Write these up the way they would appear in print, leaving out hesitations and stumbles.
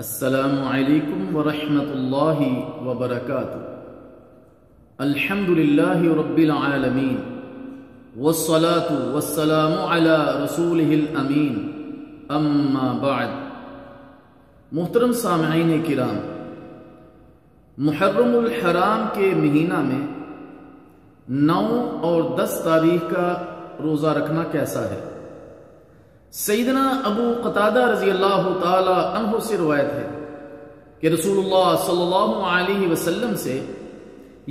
السلام علیکم ورحمۃ اللہ وبرکاتہ۔ الحمدللہ رب العالمین والصلاة والسلام علی رسولہ الامین، اما بعد۔ محترم سامعین کرام، محرم الحرام کے مہینہ میں 9 اور 10 تاریخ کا روزہ رکھنا کیسا ہے؟ سیدنا ابو قتادہ رضی اللہ تعالی عنہ سے روایت ہے کہ رسول اللہ صلی اللہ علیہ وسلم سے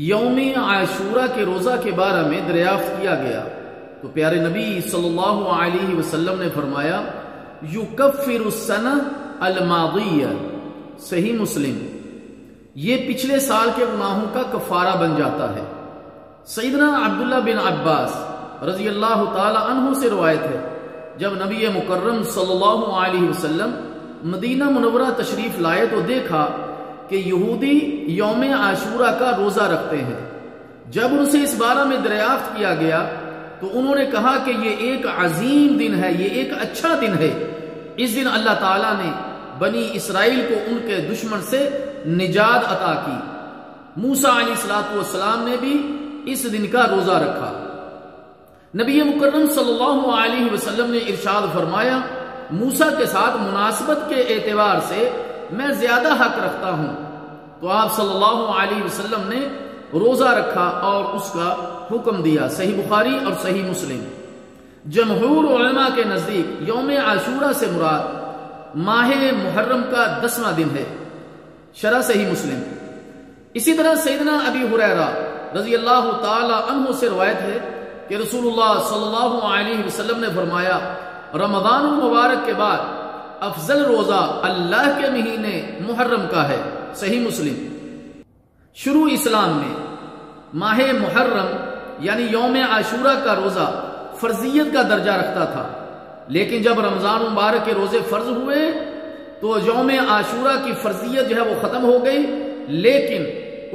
یوم عاشورہ کے روزہ کے بارے میں دریافت کیا گیا تو پیارے نبی صلی اللہ علیہ وسلم نے فرمایا یکفر السنہ الماضیہ، صحیح مسلم، یہ پچھلے سال کے گناہوں کا کفارہ بن جاتا ہے۔ سیدنا عبداللہ بن عباس رضی اللہ تعالی عنہ سے روایت ہے جب نبی مکرم صلی اللہ علیہ وسلم مدینہ منورہ تشریف لائے تو دیکھا کہ یہودی یوم عاشورہ کا روزہ رکھتے ہیں۔ جب ان سے اس بارے میں دریافت کیا گیا تو انہوں نے کہا کہ یہ ایک عظیم دن ہے، یہ ایک اچھا دن ہے، اس دن اللہ تعالیٰ نے بنی اسرائیل کو ان کے دشمن سے نجات عطا کی۔ موسیٰ علیہ السلام نے بھی اس دن کا روزہ رکھا۔ نبی مکرم صلی اللہ علیہ وسلم نے ارشاد فرمایا موسیٰ کے ساتھ مناسبت کے اعتبار سے میں زیادہ حق رکھتا ہوں، تو آپ صلی اللہ علیہ وسلم نے روزہ رکھا اور اس کا حکم دیا۔ صحیح بخاری اور صحیح مسلم۔ جمہور علماء کے نزدیک یوم عاشورہ سے مراد ماہ محرم کا 10واں دن ہے، شرح صحیح مسلم۔ اسی طرح سیدنا ابی ہریرہ رضی اللہ تعالی عنہ سے روایت ہے کہ رسول اللہ صلی اللہ علیہ وسلم نے فرمایا رمضان المبارک کے بعد افضل روزہ اللہ کے مہینے محرم کا ہے، صحیح مسلم۔ شروع اسلام میں ماہ محرم یعنی یوم عاشورہ کا روزہ فرضیت کا درجہ رکھتا تھا، لیکن جب رمضان مبارک کے روزے فرض ہوئے تو یوم عاشورہ کی فرضیت جو ہے وہ ختم ہو گئی، لیکن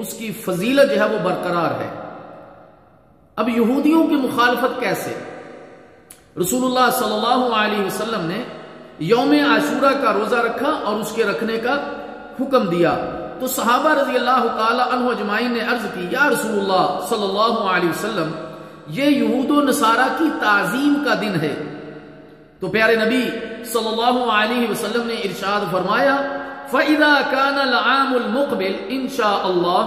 اس کی فضیلت جو ہے وہ برقرار ہے۔ اب یہودیوں کی مخالفت کیسے؟ رسول اللہ صلی اللہ علیہ وسلم نے یوم عاشورہ کا روزہ رکھا اور اس کے رکھنے کا حکم دیا تو صحابہ رضی اللہ تعالی عنہ اجمعین نے عرض کی یا رسول اللہ صلی اللہ علیہ وسلم، یہ یہود و نصارہ کی تعظیم کا دن ہے۔ تو پیارے نبی صلی اللہ علیہ وسلم نے ارشاد فرمایا فَإِذَا كَانَ الْعَامُ الْمُقْبِلِ انشاءاللہ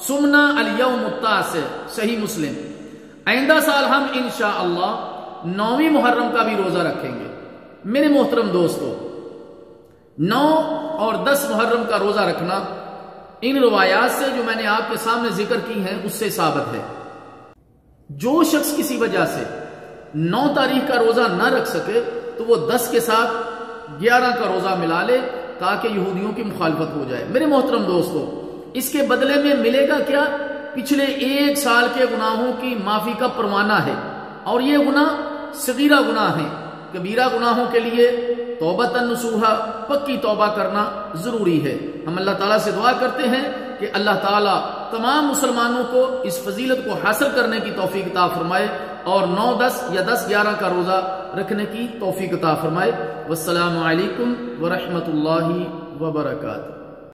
سمنا اليوم التاسع، صحیح مسلم۔ آئندہ سال ہم انشاءاللہ 9ویں محرم کا بھی روزہ رکھیں گے۔ میرے محترم دوستو، 9 اور 10 محرم کا روزہ رکھنا ان روایات سے جو میں نے آپ کے سامنے ذکر کی ہیں اس سے ثابت ہے۔ جو شخص کسی وجہ سے 9 تاریخ کا روزہ نہ رکھ سکے تو وہ 10 کے ساتھ 11 کا روزہ ملا لے تاکہ یہودیوں کی مخالفت ہو جائے۔ میرے محترم دوستو، اس کے بدلے میں ملے گا کیا؟ پچھلے 1 سال کے گناہوں کی معافی کا پروانہ ہے، اور یہ گناہ صغیرہ گناہ ہیں۔ کبیرہ گناہوں کے لیے توبۃ نصوحا، پکی توبہ کرنا ضروری ہے۔ ہم اللہ تعالیٰ سے دعا کرتے ہیں کہ اللہ تعالیٰ تمام مسلمانوں کو اس فضیلت کو حاصل کرنے کی توفیق عطا فرمائے اور 9، 10 یا 10، 11 کا روزہ رکھنے کی توفیق عطا فرمائے۔ والسلام علیکم ورحمۃ اللہ وبرکاتہ۔